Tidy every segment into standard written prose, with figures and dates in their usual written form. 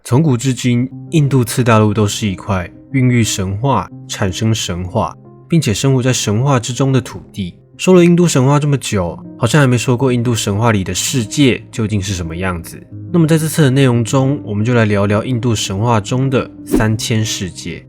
从古至今，印度次大陆都是一块孕育神话、产生神话，并且生活在神话之中的土地。说了印度神话这么久，好像还没说过印度神话里的世界究竟是什么样子。那么在这次的内容中，我们就来聊聊印度神话中的3000世界。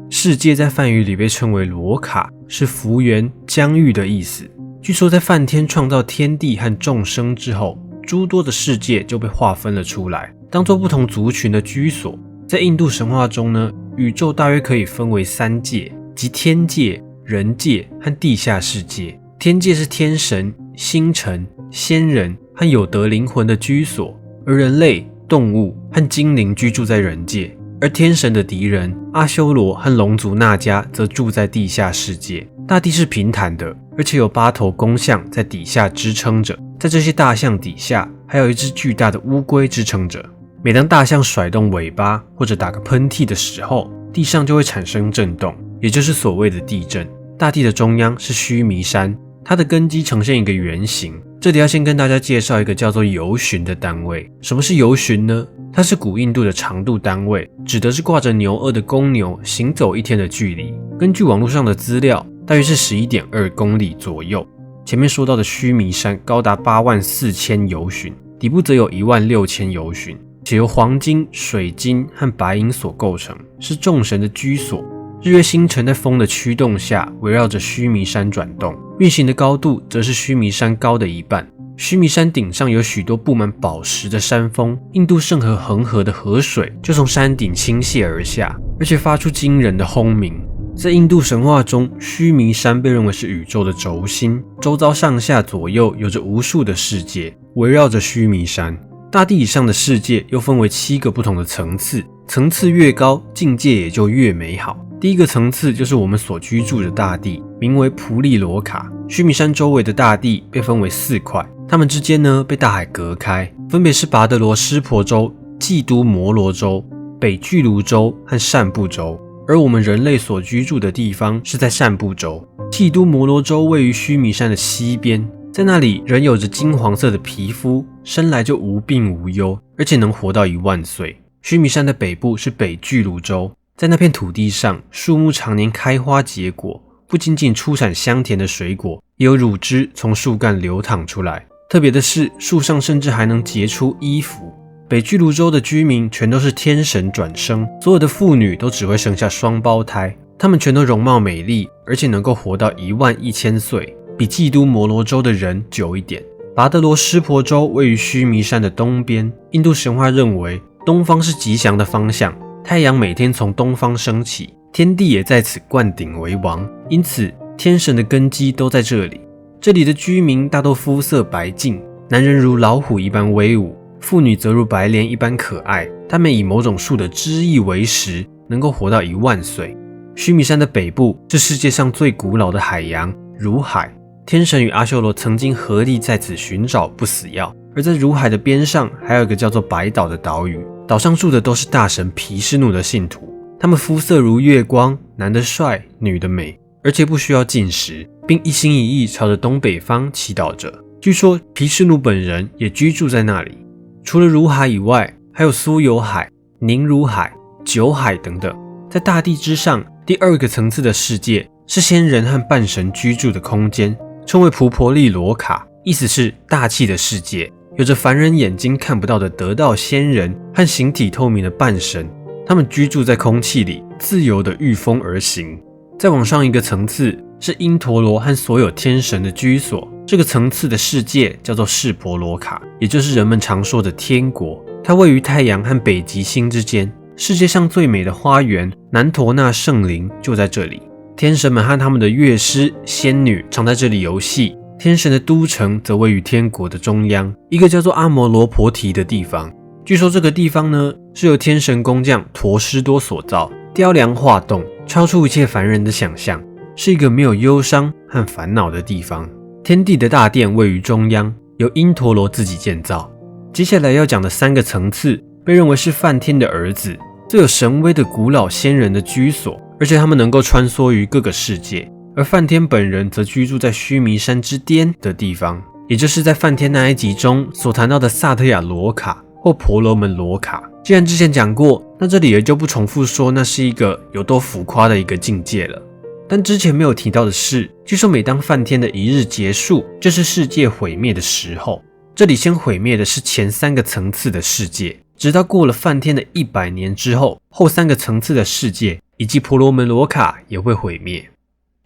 世界在梵语里被称为罗卡，是福源、疆域的意思。据说在梵天创造天地和众生之后，诸多的世界就被划分了出来，当作不同族群的居所。在印度神话中呢，宇宙大约可以分为3界，即天界、人界和地下世界。天界是天神、星辰、仙人和有得灵魂的居所，而人类、动物和精灵居住在人界。而天神的敌人阿修罗和龙族那迦则住在地下世界。大地是平坦的，而且有8头公象在底下支撑着，在这些大象底下还有一只巨大的乌龟支撑着。每当大象甩动尾巴或者打个喷嚏的时候，地上就会产生震动，也就是所谓的地震。大地的中央是须弥山，它的根基呈现一个圆形。这里要先跟大家介绍一个叫做由旬的单位。什么是由旬呢？它是古印度的长度单位，指的是挂着牛轭的公牛行走1天的距离。根据网络上的资料，大约是11.2公里左右。前面说到的须弥山高达84000由旬，底部则有16000由旬，且由黄金、水晶和白银所构成，是众神的居所。日月星辰在风的驱动下围绕着须弥山转动，运行的高度则是须弥山高的1半。须弥山顶上有许多布满宝石的山峰，印度圣河恒河的河水就从山顶倾泻而下，而且发出惊人的轰鸣。在印度神话中，须弥山被认为是宇宙的轴心，周遭上下左右有着无数的世界围绕着须弥山。大地以上的世界又分为7个不同的层次，层次越高，境界也就越美好。第一个层次就是我们所居住的大地，名为普利罗卡。须弥山周围的大地被分为4块，它们之间呢被大海隔开，分别是拔德罗湿婆州、季都摩罗州、北俱卢州和善布州。而我们人类所居住的地方是在善布州。季都摩罗州位于须弥山的西边，在那里人有着金黄色的皮肤，生来就无病无忧，而且能活到1万岁。须弥山的北部是北俱卢州，在那片土地上，树木常年开花结果，不仅仅出产香甜的水果，也有乳汁从树干流淌出来。特别的是，树上甚至还能结出衣服。北俱卢州的居民全都是天神转生，所有的妇女都只会生下双胞胎，她们全都容貌美丽，而且能够活到11000岁，比季都摩罗州的人久一点。拔德罗湿婆州位于须弥山的东边，印度神话认为东方是吉祥的方向，太阳每天从东方升起，天地也在此灌顶为王，因此天神的根基都在这里。这里的居民大多肤色白净，男人如老虎一般威武，妇女则如白莲一般可爱。他们以某种树的汁液为食，能够活到1万岁。须弥山的北部是世界上最古老的海洋乳海，天神与阿修罗曾经合力在此寻找不死药。而在乳海的边上还有一个叫做白岛的岛屿，岛上住的都是大神毗湿奴的信徒，他们肤色如月光，男的帅，女的美，而且不需要进食，并一心一意朝着东北方祈祷着。据说毗湿奴本人也居住在那里。除了乳海以外，还有苏油海、宁乳海、酒海等等。在大地之上，第2个层次的世界是仙人和半神居住的空间，称为普婆利罗卡，意思是大气的世界。有着凡人眼睛看不到的得道仙人和形体透明的半神，他们居住在空气里，自由地御风而行。再往上一个层次是因陀罗和所有天神的居所，这个层次的世界叫做士婆罗卡，也就是人们常说的天国。它位于太阳和北极星之间，世界上最美的花园南陀那圣林就在这里。天神们和他们的乐师、仙女常在这里游戏。天神的都城则位于天国的中央，一个叫做阿摩罗婆提的地方。据说这个地方呢，是由天神工匠陀师多所造，雕梁画栋，超出一切凡人的想象，是一个没有忧伤和烦恼的地方。天地的大殿位于中央，由因陀罗自己建造。接下来要讲的3个层次被认为是梵天的儿子，最有神威的古老仙人的居所，而且他们能够穿梭于各个世界。而梵天本人则居住在须弥山之巅的地方，也就是在梵天那一集中所谈到的萨特亚罗卡，或婆罗门罗卡。既然之前讲过，那这里也就不重复说那是一个有多浮夸的一个境界了。但之前没有提到的是，据说每当梵天的一日结束，就是世界毁灭的时候。这里先毁灭的是前3个层次的世界，直到过了梵天的100年之后，后3个层次的世界以及婆罗门罗卡也会毁灭。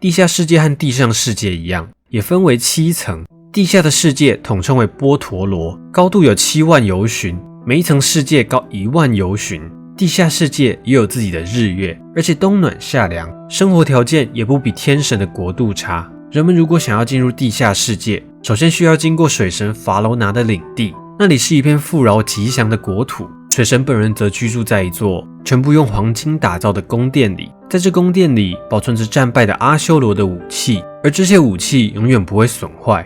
地下世界和地上世界一样，也分为7层。地下的世界统称为波陀罗，高度有7万由旬，每一层世界高1万由旬。地下世界也有自己的日月，而且冬暖夏凉，生活条件也不比天神的国度差。人们如果想要进入地下世界，首先需要经过水神法楼拿的领地，那里是一片富饶吉祥的国土。水神本人则居住在一座全部用黄金打造的宫殿里，在这宫殿里保存着战败的阿修罗的武器，而这些武器永远不会损坏。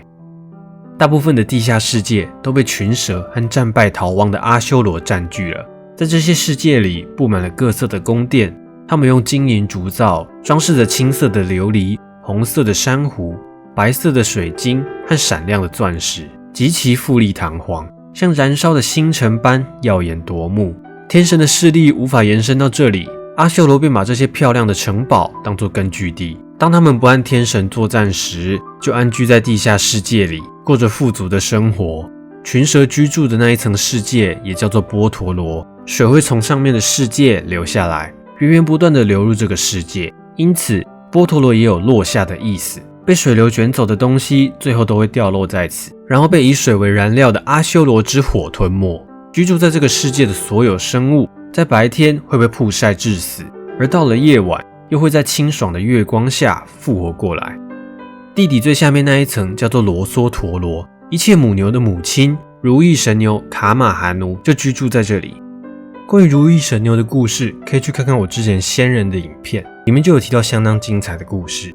大部分的地下世界都被群蛇和战败逃亡的阿修罗占据了。在这些世界里布满了各色的宫殿，他们用金银铸造，装饰着青色的琉璃、红色的珊瑚、白色的水晶和闪亮的钻石，极其富丽堂皇，像燃烧的星辰般耀眼夺目。天神的势力无法延伸到这里，阿修罗便把这些漂亮的城堡当作根据地。当他们不和天神作战时，就安居在地下世界里，过着富足的生活。群蛇居住的那一层世界也叫做波陀罗，水会从上面的世界流下来，源源不断地流入这个世界，因此波陀罗也有落下的意思。被水流卷走的东西最后都会掉落在此，然后被以水为燃料的阿修罗之火吞没。居住在这个世界的所有生物，在白天会被曝晒致死，而到了夜晚又会在清爽的月光下复活过来。地底最下面那一层叫做罗梭陀罗，一切母牛的母亲如意神牛卡玛哈奴就居住在这里。关于如意神牛的故事，可以去看看我之前仙人的影片，里面就有提到相当精彩的故事。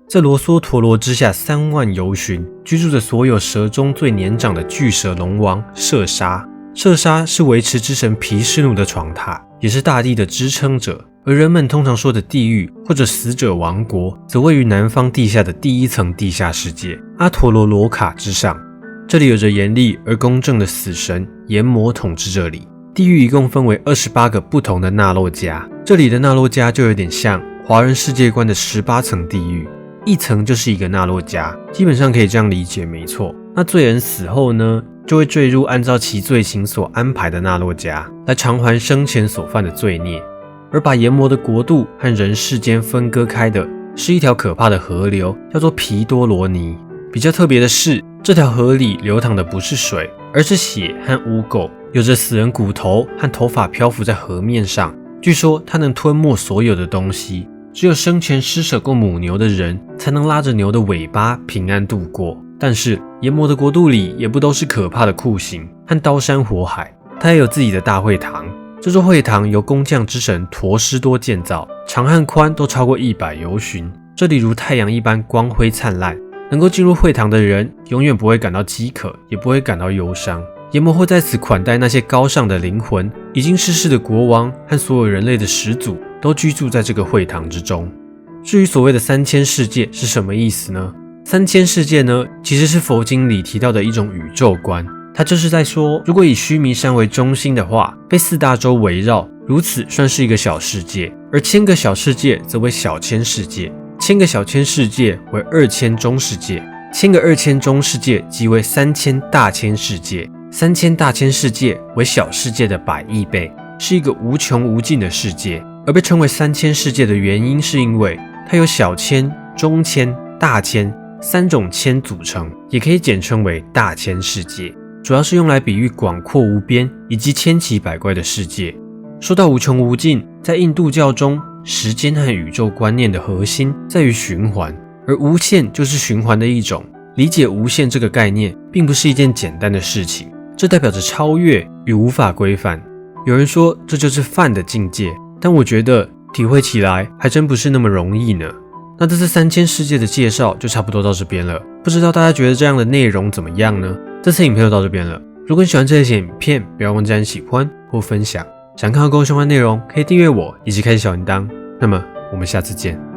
在罗梭陀罗之下3万由旬，居住着所有蛇中最年长的巨蛇龙王舍沙。舍沙是维持之神毗湿奴的床榻，也是大地的支撑者。而人们通常说的地狱或者死者王国，则位于南方地下的第1层地下世界阿陀罗罗卡之上。这里有着严厉而公正的死神阎魔统治这里。地狱一共分为28个不同的那洛迦，这里的那洛迦就有点像华人世界观的18层地狱，一层就是一个那洛迦，基本上可以这样理解没错。那罪人死后呢，就会坠入按照其罪行所安排的那洛迦，来偿还生前所犯的罪孽。而把阎魔的国度和人世间分割开的是一条可怕的河流，叫做皮多罗尼。比较特别的是，这条河里流淌的不是水，而是血和污垢，有着死人骨头和头发漂浮在河面上。据说它能吞没所有的东西，只有生前施舍过母牛的人才能拉着牛的尾巴平安度过。但是阎魔的国度里也不都是可怕的酷刑和刀山火海，它也有自己的大会堂。这座会堂由工匠之神陀师多建造，长和宽都超过100由旬。这里如太阳一般光辉灿烂，能够进入会堂的人永远不会感到饥渴，也不会感到忧伤。阎魔会在此款待那些高尚的灵魂，已经逝世的国王和所有人类的始祖都居住在这个会堂之中。至于所谓的3000世界是什么意思呢？3000世界呢，其实是佛经里提到的一种宇宙观。它就是在说，如果以须弥山为中心的话，被4大洲围绕，如此算是一个小世界；而1000个小世界则为小千世界，1000个小千世界为2000中世界，1000个2000中世界即为3000大千世界，3000大千世界为小世界的100亿倍，是一个无穷无尽的世界。而被称为3000世界的原因，是因为它由小千、中千、大千3种千组成，也可以简称为大千世界。主要是用来比喻广阔无边以及千奇百怪的世界。说到无穷无尽，在印度教中，时间和宇宙观念的核心在于循环，而无限就是循环的一种。理解无限这个概念，并不是一件简单的事情，这代表着超越与无法规范。有人说这就是梵的境界，但我觉得体会起来还真不是那么容易呢。那这次3000世界的介绍就差不多到这边了，不知道大家觉得这样的内容怎么样呢？这次影片就到这边了。如果你喜欢这类型影片，不要忘记按喜欢或分享。想看到更多相关内容，可以订阅我以及开启小铃铛。那么我们下次见。